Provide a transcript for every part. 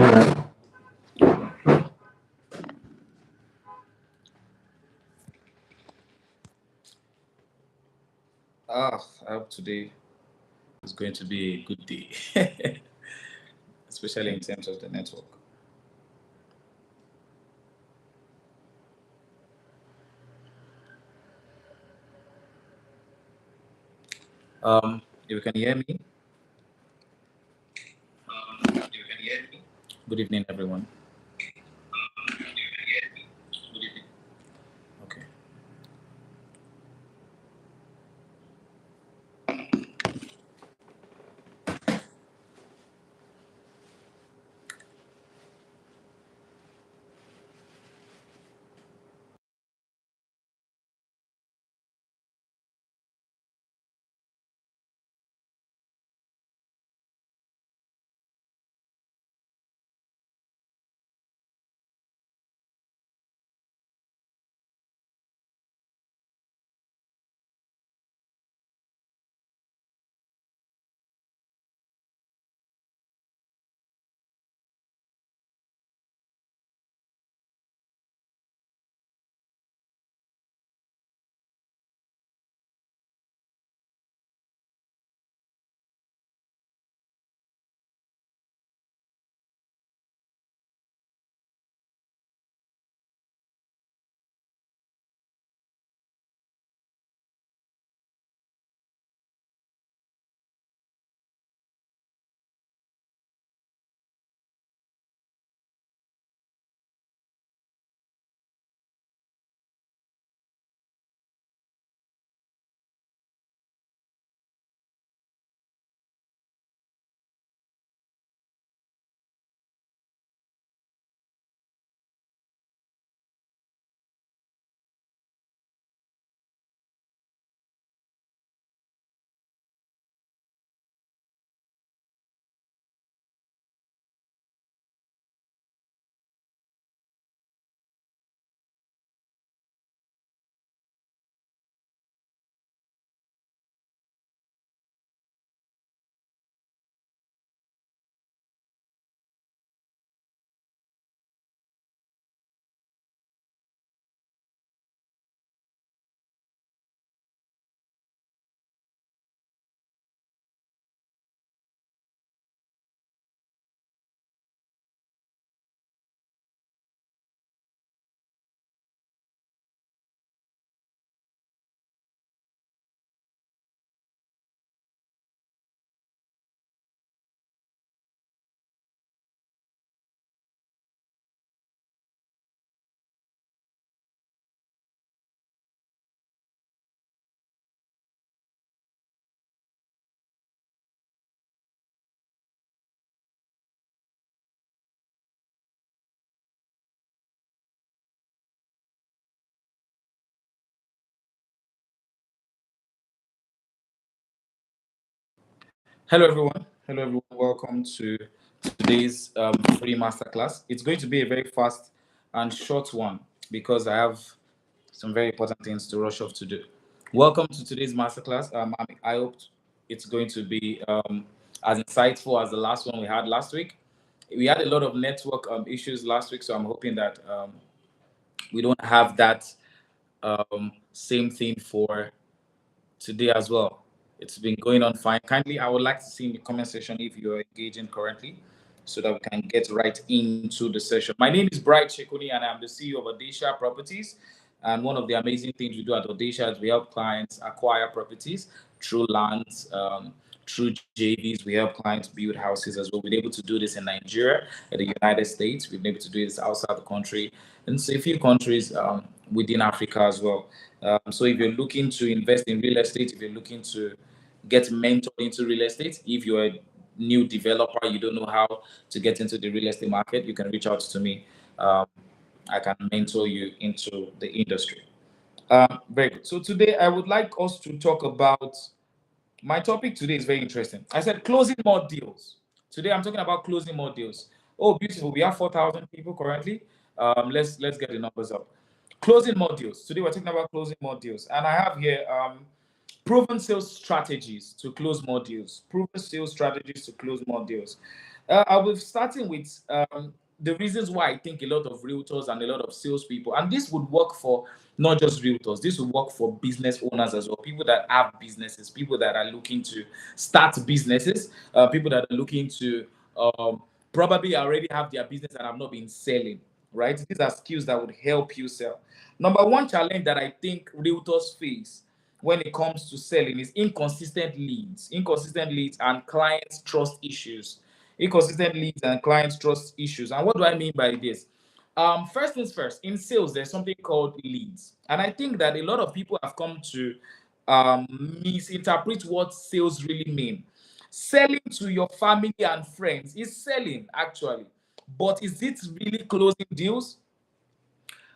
I hope today is going to be a good day, especially in terms of the network. If you can hear me, good evening, everyone. Okay. Hello, everyone. Hello, everyone. Welcome to today's free masterclass. It's going to be a very fast and short one because I have some very important things to rush off to do. Welcome to today's masterclass. I hope it's going to be as insightful as the last one we had last week. We had a lot of network issues last week, so I'm hoping that we don't have that same thing for today as well. It's been going on fine. Kindly, I would like to see in the comment section if you're engaging currently so that we can get right into the session. My name is Bright Shekuni and I'm the CEO of Audacia Properties. And one of the amazing things we do at Audacia is we help clients acquire properties through lands, through JVs. We help clients build houses as well. We're able to do this in Nigeria, in the United States. We've been able to do this outside the country and so a few countries within Africa as well. So if you're looking to invest in real estate, if you're looking to get mentored into real estate, if you're a new developer, you don't know how to get into the real estate market, you can reach out to me. I can mentor you into the industry. Very good. So today I would like us to talk about my topic today is very interesting. I said closing more deals. Today I'm talking about closing more deals. Oh, beautiful. We have 4,000 people currently. Let's get the numbers up. Closing more deals. Today we're talking about closing more deals. And I have here Proven sales strategies to close more deals. Proven sales strategies to close more deals. I'll be starting with the reasons why I think a lot of realtors and a lot of salespeople, and this would work for not just realtors, this would work for business owners as well, people that have businesses, people that are looking to start businesses, people that are looking to probably already have their business and have not been selling, right? These are skills that would help you sell. Number one challenge that I think realtors face when it comes to selling is inconsistent leads and clients trust issues. Inconsistent leads and clients trust issues. And what do I mean by this? First things first, in sales there's something called leads, and I think that a lot of people have come to misinterpret what sales really mean. Selling to your family and friends is selling actually, but is it really closing deals?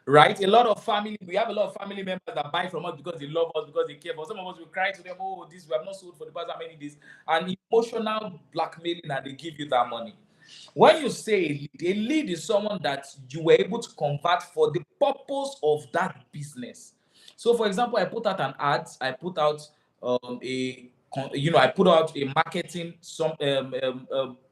Right? We have a lot of family members that buy from us because they love us, because they care for us. Some of us will cry to them, oh, this we have not sold for the past how many days, and emotional blackmailing, and they give you that money. When you say a lead is someone that you were able to convert for the purpose of that business. So, for example, I put out an ad, I put out I put out a marketing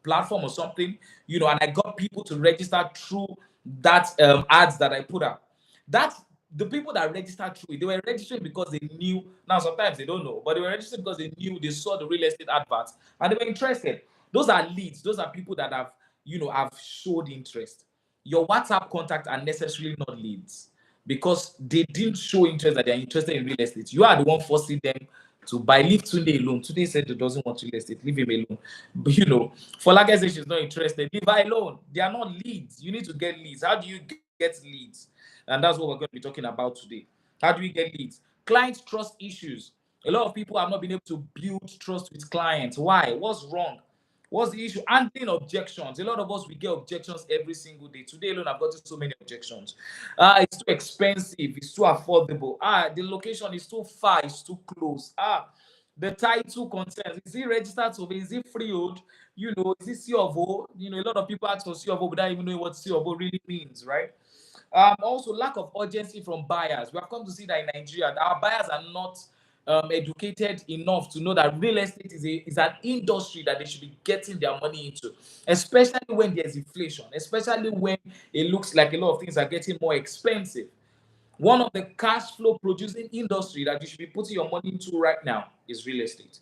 platform or something, and I got people to register through that ads that I put out. That the people that registered through it, they were registering because they knew. Now, sometimes they don't know, but they were registering because they knew, they saw the real estate adverts and they were interested. Those are leads. Those are people that have showed interest. Your WhatsApp contact are necessarily not leads because they didn't show interest that they're interested in real estate. You are the one forcing them to buy. Leave Tunde alone. Tunde said he doesn't want real estate. Leave him alone. But for like I said, she's not interested. Leave her alone. They are not leads. You need to get leads. How do you get leads? And that's what we're going to be talking about today. How do we get leads? Client trust issues. A lot of people have not been able to build trust with clients. Why? What's wrong? What's the issue? Handling objections. A lot of us, we get objections every single day. Today alone, I've gotten so many objections. It's too expensive. It's too affordable. The location is too far. It's too close. The title concerns. Is it registered survey? Is it freehold? Is it C of O? A lot of people ask for C of O without even knowing what C of O really means, right? Also, lack of urgency from buyers. We have come to see that in Nigeria, our buyers are not educated enough to know that real estate is an industry that they should be getting their money into, especially when there's inflation, especially when it looks like a lot of things are getting more expensive. One of the cash flow producing industry that you should be putting your money into right now is real estate.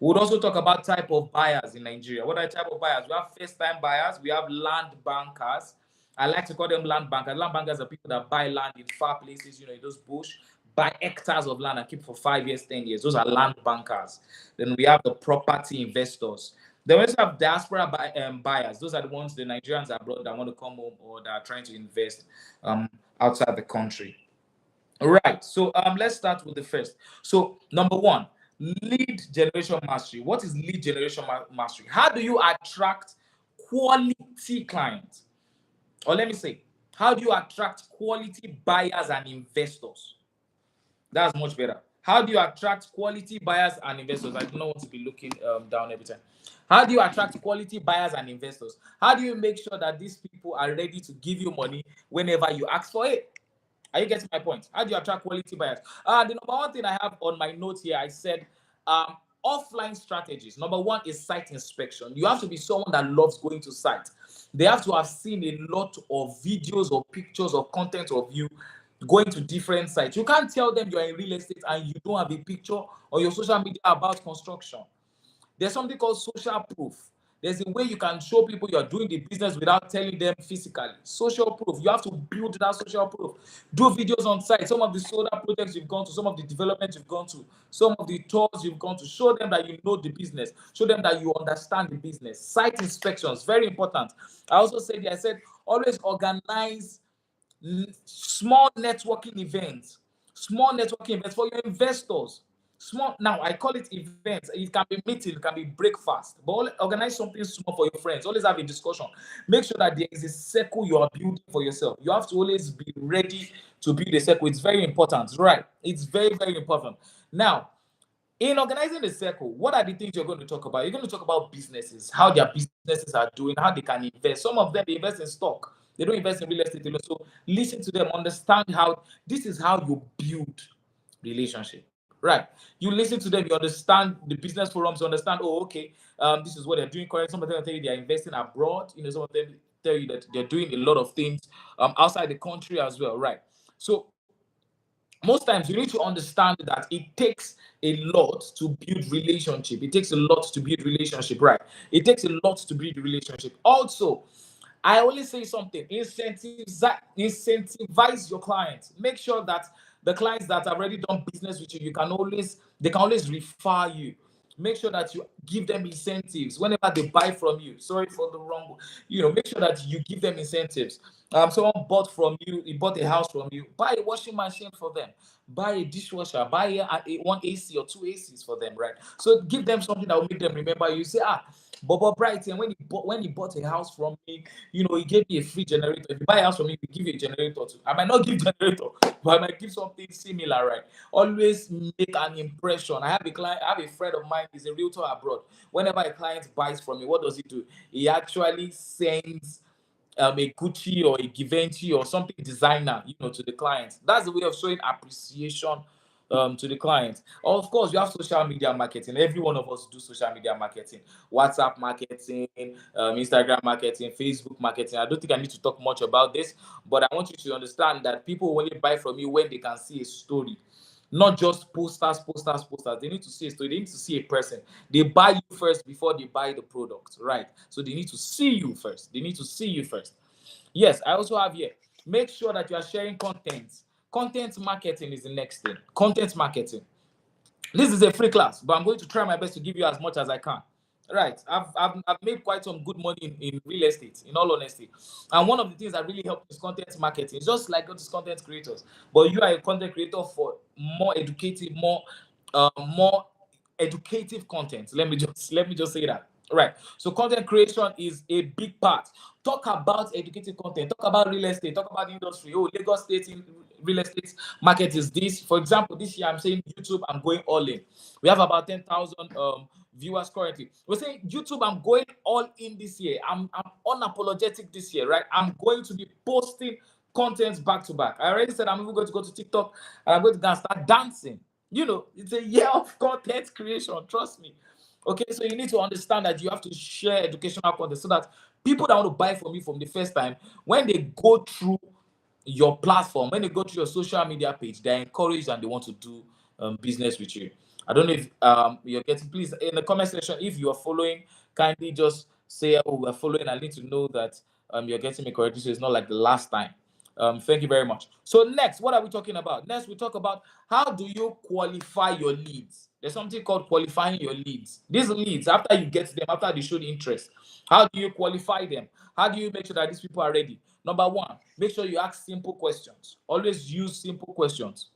We would also talk about type of buyers in Nigeria. What are the type of buyers? We have first-time buyers. We have land bankers. I like to call them land bankers. Land bankers are people that buy land in far places, in those bush, buy hectares of land and keep for 5 years, 10 years. Those are land bankers. Then we have the property investors. Then we also have diaspora buyers. Those are the ones, the Nigerians abroad that want to come home or that are trying to invest outside the country. All right, so let's start with the first. So number one, lead generation mastery. What is lead generation mastery? How do you attract quality clients? Or let me say, how do you attract quality buyers and investors? That's much better. How do you attract quality buyers and investors? I do not want to be looking down every time. How do you attract quality buyers and investors? How do you make sure that these people are ready to give you money whenever you ask for it? Are you getting my point? How do you attract quality buyers? The number one thing I have on my notes here, I said offline strategies. Number one is site inspection. You have to be someone that loves going to site. They have to have seen a lot of videos or pictures or content of you going to different sites. You can't tell them you're in real estate and you don't have a picture on your social media about construction. There's something called social proof. There's a way you can show people you're doing the business without telling them physically. Social proof. You have to build that social proof. Do videos on site. Some of the solar projects you've gone to, some of the developments you've gone to, some of the tours you've gone to. Show them that you know the business. Show them that you understand the business. Site inspections, very important. I said, always organize small networking events. Small networking events for your investors. Small, now I call it events. It can be meeting, it can be breakfast, but organize something small for your friends. Always have a discussion. Make sure that there is a circle you are building for yourself. You have to always be ready to build a circle. It's very important, right? It's very, very important. Now, in organizing the circle, what are the things you're going to talk about? You're going to talk about businesses, how their businesses are doing, how they can invest. Some of them, they invest in stock. They don't invest in real estate. So listen to them, understand how this is how you build relationship. right? You listen to them, you understand the business forums, you understand, oh, okay, this is what they're doing correct. Some of them tell you they're investing abroad. Some of them tell you that they're doing a lot of things outside the country as well, right? So most times you need to understand that it takes a lot to build relationship. It takes a lot to build relationship, right? It takes a lot to build relationship. Also, I always say something: incentivize your clients. Make sure that the clients that have already done business with you, they can always refer you. Make sure that you give them incentives whenever they buy from you. Sorry for the wrong, make sure that you give them incentives. Someone bought from you, he bought a house from you, buy a washing machine for them, buy a dishwasher, buy one AC or two ACs for them, right? So give them something that will make them remember you. Say, Bobo Brighton, when he bought a house from me, he gave me a free generator. If you buy a house from me, we give you a generator too. I might not give generator, but I might give something similar, right? Always make an impression. I have a friend of mine, he's a realtor abroad. Whenever a client buys from me, what does he do? He actually sends a Gucci or a Givenchy or something designer, to the client. That's the way of showing appreciation to the client. Of course, you have social media marketing. Every one of us do social media marketing, WhatsApp marketing, Instagram marketing, Facebook marketing. I don't think I need to talk much about this, but I want you to understand that people only buy from you when they can see a story. Not just posters. They need to see a story. They need to see a person. They buy you first before they buy the product, right? So they need to see you first. Yes, I also have here. Make sure that you are sharing content. Content marketing is the next thing. Content marketing. This is a free class, but I'm going to try my best to give you as much as I can. Right. I've made quite some good money in real estate, in all honesty. And one of the things that really helped is content marketing. It's just like those content creators, but you are a content creator for more educative content. Let me just say that. Right. So content creation is a big part. Talk about educative content. Talk about real estate. Talk about the industry. Oh, Lagos State in real estate market is this. For example, this year I'm saying YouTube, I'm going all in. We have about 10,000 viewers currently. We're saying YouTube, I'm going all in this year. I'm unapologetic this year, right? I'm going to be posting content back to back. I already said I'm even going to go to TikTok and I'm going to go and start dancing. It's a year of content creation. Trust me. Okay, so you need to understand that you have to share educational content so that people that want to buy from you from the first time, when they go through your platform, when they go to your social media page, they're encouraged and they want to do business with you. I don't know if you're getting, please, in the comment section, if you are following, kindly just say, oh, we're following. I need to know that you're getting me correctly, so it's not like the last time. Thank you very much. So next, what are we talking about? Next, we talk about how do you qualify your leads. There's something called qualifying your leads. These leads, after you get them, after they show the interest, how do you qualify them? How do you make sure that these people are ready? Number one, make sure you ask simple questions. Always use simple questions.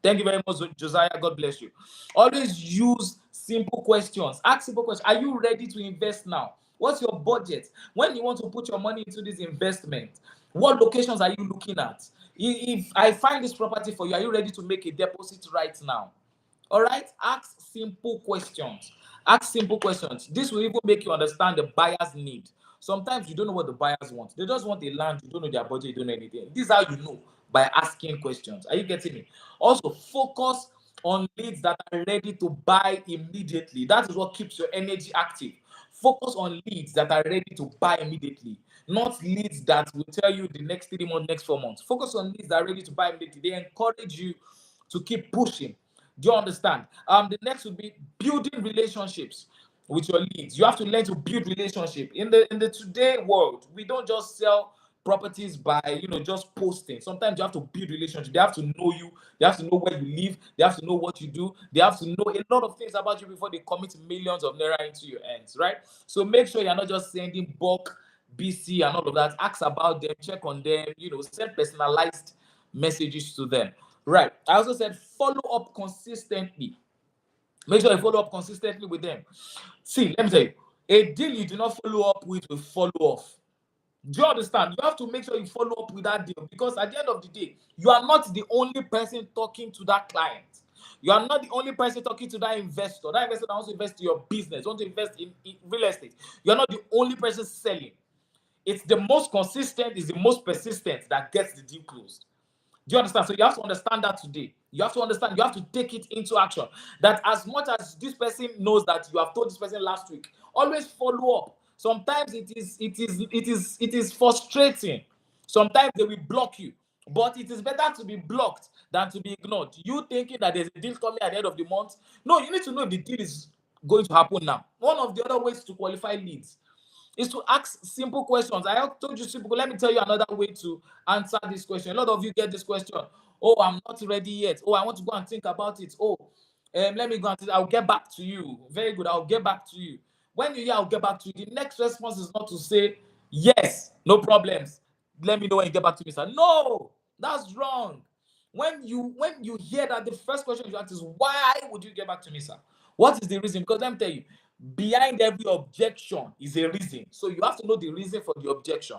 Thank you very much, Josiah. God bless you. Always use simple questions. Ask simple questions. Are you ready to invest now? What's your budget? When you want to put your money into this investment, what locations are you looking at? If I find this property for you, are you ready to make a deposit right now? All right? Ask simple questions. Ask simple questions. This will even make you understand the buyer's need. Sometimes you don't know what the buyers want. They just want a land. You don't know their budget. You don't know anything. This is how you know, by asking questions. Are you getting me? Also, focus on leads that are ready to buy immediately. That is what keeps your energy active. Focus on leads that are ready to buy immediately, not leads that will tell you the next 3 months, next 4 months. Focus on leads that are ready to buy immediately. They encourage you to keep pushing. Do you understand? The next would be building relationships with your leads. You have to learn to build relationship. In the today world, we don't just sell properties by just posting. Sometimes you have to build relationship. They have to know you. They have to know where you live. They have to know what you do. They have to know a lot of things about you before they commit millions of naira into your hands, right? So make sure you're not just sending bulk BC and all of that. Ask about them, check on them, send personalized messages to them. Right. I also said follow up consistently. Make sure you follow up consistently with them. See, let me tell you, a deal you do not follow up with will follow off. Do you understand? You have to make sure you follow up with that deal, because at the end of the day, you are not the only person talking to that client. You are not the only person talking to that investor. That investor that wants to invest in your business, wants to invest in real estate. You are not the only person selling. It's the most consistent, is the most persistent that gets the deal closed. Do you understand? So you have to understand that today. You have to understand, you have to take it into action. That as much as this person knows that you have told this person last week, always follow up. Sometimes it is frustrating. Sometimes they will block you. But it is better to be blocked than to be ignored. You thinking that there's a deal coming at the end of the month. No, you need to know if the deal is going to happen now. One of the other ways to qualify leads is to ask simple questions. I have told you simple. Let me tell you another way to answer this question. A lot of you get this question. Oh, I'm not ready yet. Oh, I want to go and think about it. Oh, let me go and think. I'll get back to you. Very good. I'll get back to you. When you hear I'll get back to you, the next response is not to say, yes, no problems. Let me know when you get back to me, sir. No, that's wrong. When you hear that, the first question you ask is, why would you get back to me, sir? What is the reason? Because let me tell you, behind every objection is a reason. So you have to know the reason for the objection.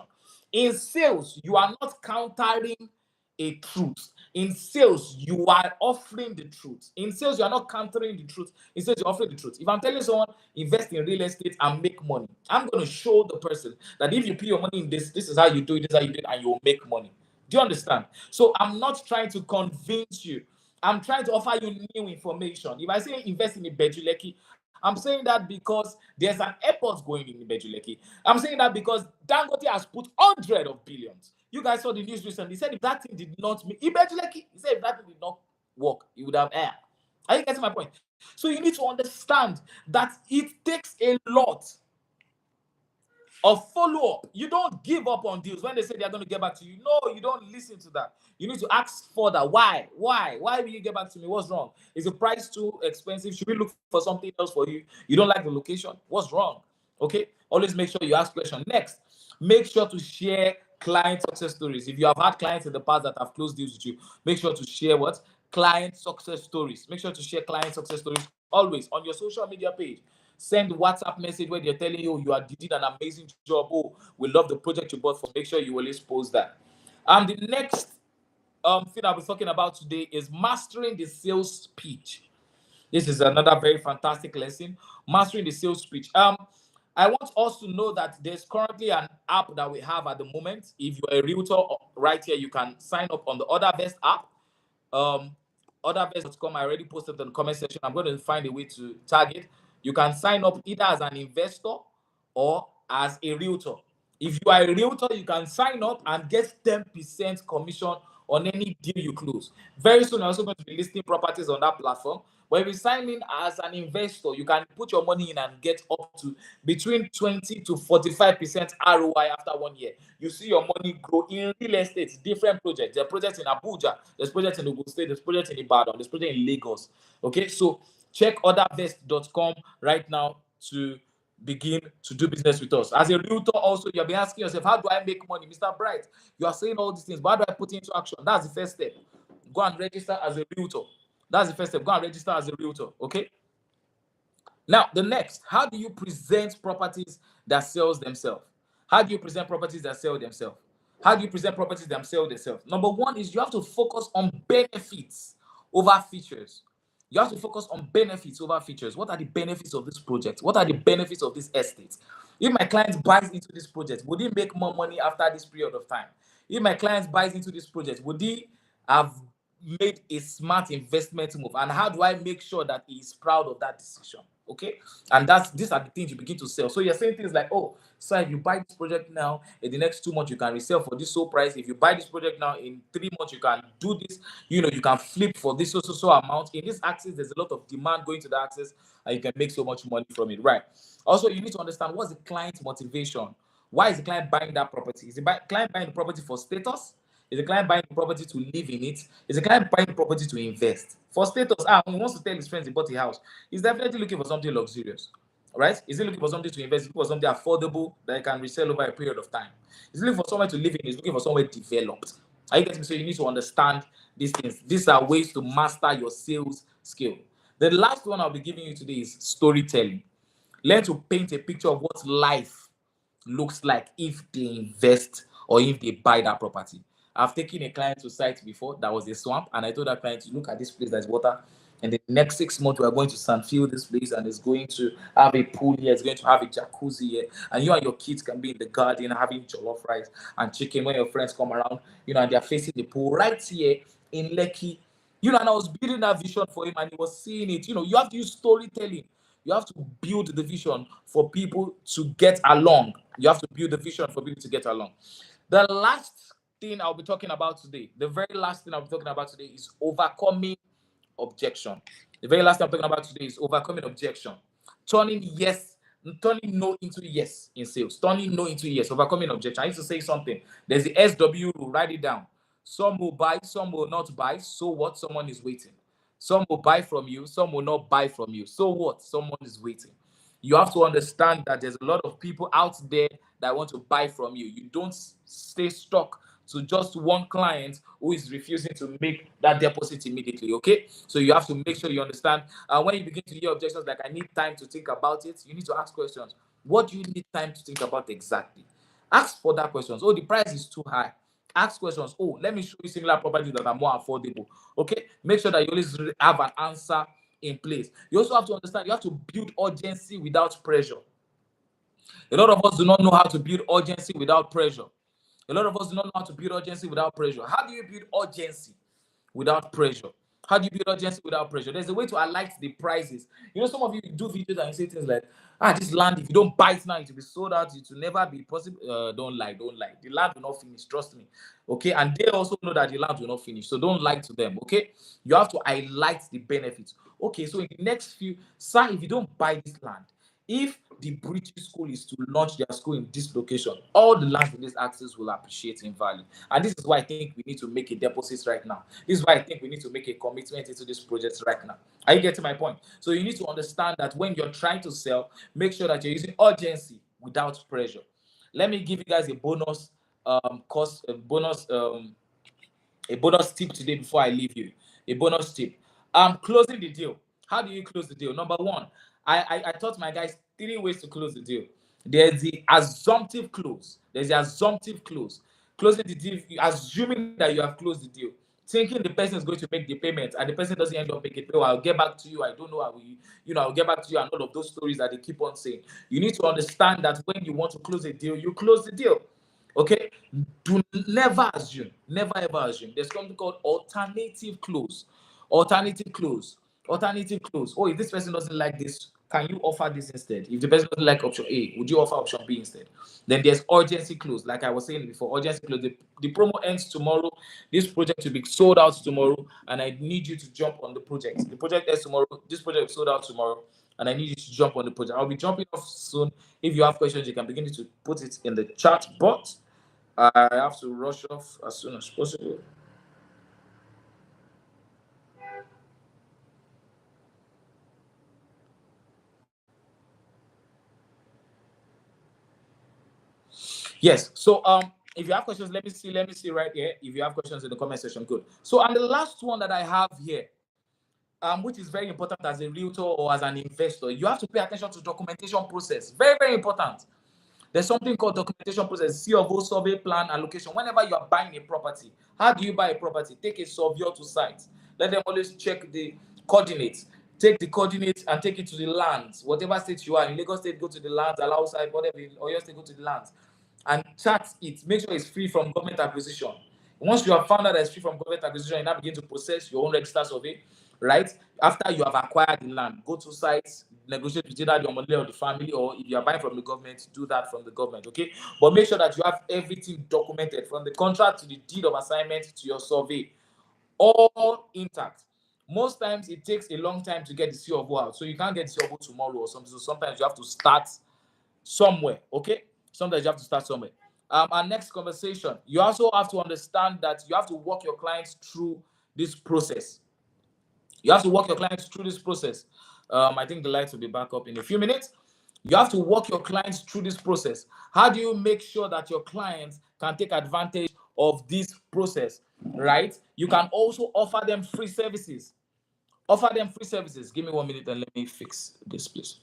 In sales, you are not countering a truth. In sales, you are offering the truth. In sales, you are not countering the truth. In sales, you're offering the truth. If I'm telling someone, invest in real estate and make money, I'm going to show the person that if you put your money in this, this is how you do it, this is how you do it, and you'll make money. Do you understand? So I'm not trying to convince you. I'm trying to offer you new information. If I say invest in Ibejuleki, I'm saying that because there's an airport going in Ibejuleki. I'm saying that because Dangote has put hundreds of billions. You guys saw the news recently. He said if that thing did not make Ibejuleki, he said if that thing did not work, he would have air. Are you getting my point? So you need to understand that it takes a lot of follow-up. You don't give up on deals when they say they're going to get back to you. No, you don't listen to that. You need to ask further. Why? Why will you get back to me? What's wrong? Is the price too expensive? Should we look for something else for you? You don't like the location? What's wrong? Okay, always make sure you ask questions. Next, make sure to share client success stories. If you have had clients in the past that have closed deals with you, make sure to share what? Client success stories. Make sure to share client success stories always on your social media page. Send WhatsApp message where they're telling you you did an amazing job. Oh, we love the project you bought for. Make sure you always post that. And the next thing I'll be talking about today is mastering the sales pitch. This is another very fantastic lesson, mastering the sales pitch. I want us to know that there's currently an app that we have at the moment. If you're a realtor right here, you can sign up on the OrderVest app. OrderVest.com, I already posted in the comment section. I'm going to find a way to tag it. You can sign up either as an investor or as a realtor. If you are a realtor, you can sign up and get 10% commission on any deal you close. Very soon, I'm also going to be listing properties on that platform. But if you sign in as an investor, you can put your money in and get up to between 20 to 45% ROI after 1 year. You see your money grow in real estate, different projects. There are projects in Abuja, there's projects in Ogun State, there's projects in Ibadan, there's projects in Lagos. Okay, so check ordervest.com right now to begin to do business with us. As a realtor, also, you'll be asking yourself, how do I make money? Mr. Bright, you are saying all these things, but how do I put it into action? That's the first step. Go and register as a realtor. That's the first step. Go and register as a realtor. Okay. Now, the next, how do you present properties that sells themselves? How do you present properties that sell themselves? How do you present properties that sell themselves? Number one is you have to focus on benefits over features. You have to focus on benefits over features. What are the benefits of this project? What are the benefits of this estate? If my client buys into this project, would he make more money after this period of time? If my client buys into this project, would he have made a smart investment move? And how do I make sure that he is proud of that decision? Okay, and these are the things you begin to sell. So you're saying things like, oh, so if you buy this project now, in the next 2 months you can resell for this so price. If you buy this project now, in 3 months you can do this. You can flip for this so amount. In this axis, there's a lot of demand going to the axis, and you can make so much money from it, right? Also, you need to understand what's the client's motivation. Why is the client buying that property? Is the client buying the property for status? Is the client buying the property to live in it? Is the client buying the property to invest? For status, when he wants to tell his friends he bought a house, he's definitely looking for something luxurious, right? Is he looking for something to invest? He's looking for something affordable that he can resell over a period of time. He's looking for somewhere to live in. He's looking for somewhere developed. Are you getting me? So you need to understand these things. These are ways to master your sales skill. The last one I'll be giving you today is storytelling. Learn to paint a picture of what life looks like if they invest or if they buy that property. I've taken a client to site before that was a swamp, and I told that client to look at this place, there's water. And the next 6 months, we are going to Sanfield this place, and it's going to have a pool here, it's going to have a jacuzzi here, and you and your kids can be in the garden having jollof rice and chicken when your friends come around, and they're facing the pool right here in Lekki. And I was building that vision for him, and he was seeing it. You have to use storytelling. You have to build the vision for people to get along. You have to build the vision for people to get along. The last thing I'll be talking about today, the very last thing I'll be talking about today is overcoming objection. The very last thing I'm talking about today is overcoming objection. Turning no into yes in sales. Turning no into yes. Overcoming objection. I need to say something. There's the SW rule. Write it down. Some will buy, some will not buy. So what? Someone is waiting. Some will buy from you, some will not buy from you. So what? Someone is waiting. You have to understand that there's a lot of people out there that want to buy from you. You don't stay stuck to just one client who is refusing to make that deposit immediately, okay? So you have to make sure you understand. When you begin to hear objections like, I need time to think about it, you need to ask questions. What do you need time to think about exactly? Ask for that questions. Oh, the price is too high. Ask questions. Oh, let me show you similar properties that are more affordable. Okay, make sure that you always have an answer in place. You also have to understand you have to build urgency without pressure. A lot of us do not know how to build urgency without pressure. A lot of us do not know how to build urgency without pressure. How do you build urgency without pressure? How do you build urgency without pressure? There's a way to alight the prices. Some of you do videos and you say things like, this land, if you don't buy it now, it will be sold out. It will never be possible. Don't lie. The land will not finish. Trust me. Okay. And they also know that the land will not finish. So don't lie to them. Okay. You have to highlight the benefits. Okay. So in the next sir, if you don't buy this land, if the British school is to launch their school in this location, all the land in this axis will appreciate in value. And this is why I think we need to make a deposit right now. This is why I think we need to make a commitment into this project right now. Are you getting my point? So you need to understand that when you're trying to sell, make sure that you're using urgency without pressure. Let me give you guys a bonus tip today before I leave you. A bonus tip. Closing the deal. How do you close the deal? Number one, I taught my guys 3 ways to close the deal. There's the assumptive close. Closing the deal, assuming that you have closed the deal, thinking the person is going to make the payment and the person doesn't end up making it. I'll get back to you. I don't know how I'll get back to you, and all of those stories that they keep on saying. You need to understand that when you want to close a deal, you close the deal. Okay? Never ever assume. There's something called alternative close. Oh, if this person doesn't like this, can you offer this instead? If the person doesn't like option A, would you offer option B instead? Then there's urgency close. Like I was saying before, urgency close. The promo ends tomorrow. This project will be sold out tomorrow, and I need you to jump on the project. The project ends tomorrow. This project is sold out tomorrow, and I need you to jump on the project. I'll be jumping off soon. If you have questions, you can begin to put it in the chat, but I have to rush off as soon as possible. Yes. So if you have questions, let me see right here. If you have questions in the comment section, good. So and the last one that I have here, which is very important as a realtor or as an investor, you have to pay attention to documentation process. Very, very important. There's something called documentation process, C of O, survey, plan, allocation. Whenever you are buying a property, how do you buy a property? Take a surveyor to site. Let them always check the coordinates. Take the coordinates and take it to the lands. Whatever state you are in, Lagos State, go to the lands, allow side, whatever, or Oyo State, go to the lands. And chart it. Make sure it's free from government acquisition. Once you have found out that it's free from government acquisition, you now begin to process your own register survey, right? After you have acquired the land, go to sites, negotiate with either the Omole or the family, or if you are buying from the government, do that from the government, okay? But make sure that you have everything documented from the contract to the deed of assignment to your survey, all intact. Most times it takes a long time to get the C of O out, so you can't get the C of O tomorrow or something. So sometimes you have to start somewhere, okay? Sometimes you have to start somewhere. Our next conversation, you also have to understand that you have to walk your clients through this process. I think the lights will be back up in a few minutes. You have to walk your clients through this process. How do you make sure that your clients can take advantage of this process, right? You can also offer them free services. Give me 1 minute and let me fix this, please.